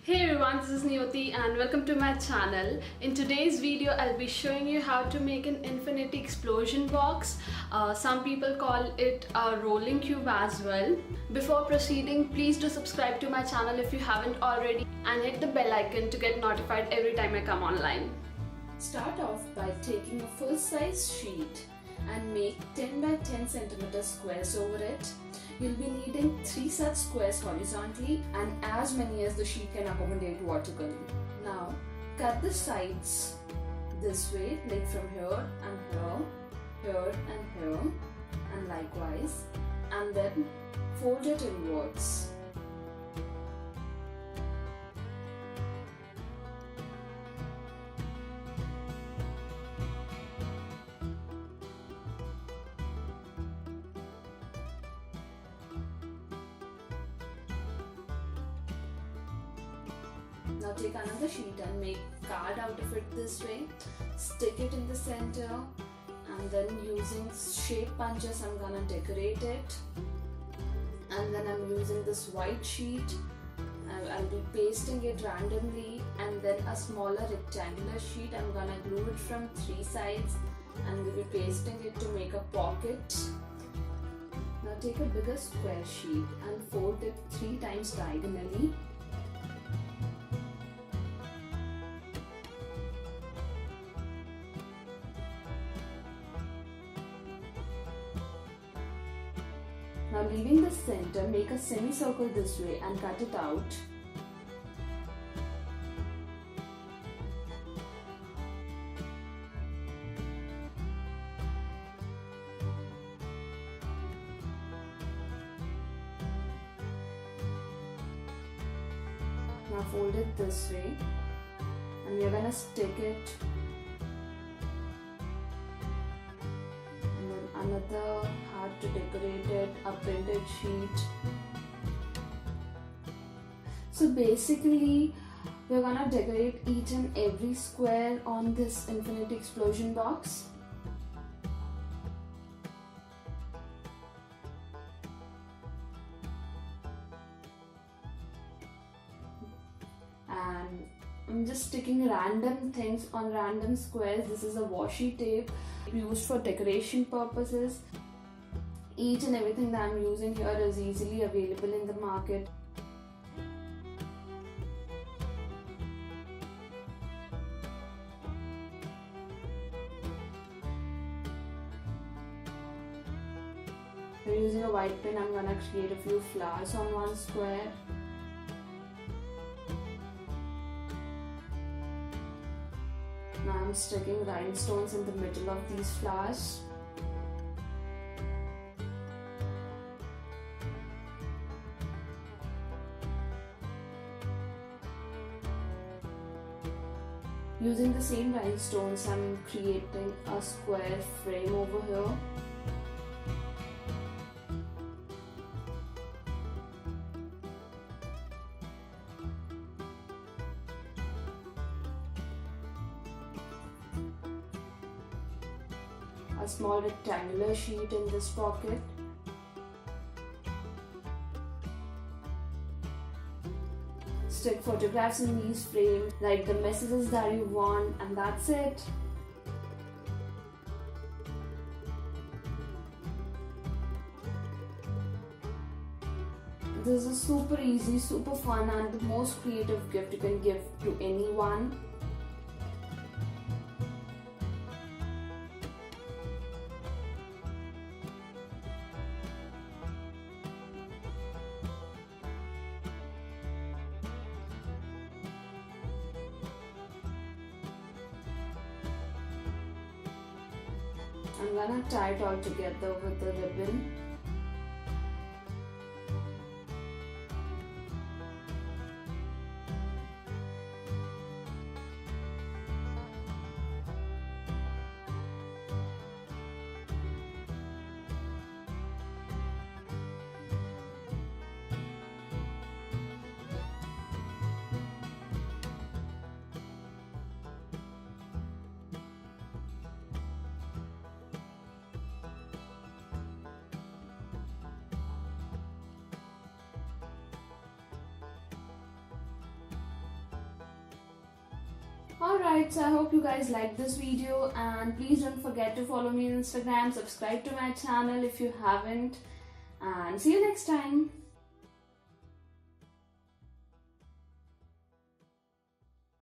Hey everyone, this is Niyoti and welcome to my channel. In today's video, I'll be showing you how to make an infinity explosion box. Some people call it a rolling cube as well. Before proceeding, please do subscribe to my channel if you haven't already and hit the bell icon to get notified every time I come online. Start off by taking a full size sheet and make 10 by 10 centimeter squares over it. You'll be needing 3 such squares horizontally and as many as the sheet can accommodate vertically. Now cut the sides this way, like from here and here, here and here, and likewise, and then fold it inwards. Now take another sheet and make card out of it this way. Stick it in the center and then using shape punches I'm gonna decorate it. And then I'm using this white sheet. I'll be pasting it randomly, and then a smaller rectangular sheet I'm gonna glue it from 3 sides and we'll be pasting it to make a pocket. Now take a bigger square sheet and fold it 3 times diagonally. Now leaving the center, make a semicircle this way and cut it out. Now fold it this way and we are going to stick it. And then another heart to decorate it, a printed sheet. So basically we're gonna decorate each and every square on this infinity explosion box. And I'm just sticking random things on random squares. This is a washi tape used for decoration purposes. Each and everything that I'm using here is easily available in the market. I'm using a white pen. I'm gonna create a few flowers on one square. Now I'm sticking rhinestones in the middle of these flowers. Using the same rhinestones, I'm creating a square frame over here. A small rectangular sheet in this pocket. Stick photographs in these frames, write the messages that you want, and that's it. This is super easy, super fun, and the most creative gift you can give to anyone. I'm gonna tie it all together with the ribbon. Alright, so I hope you guys liked this video, and please don't forget to follow me on Instagram, subscribe to my channel if you haven't, and see you next time.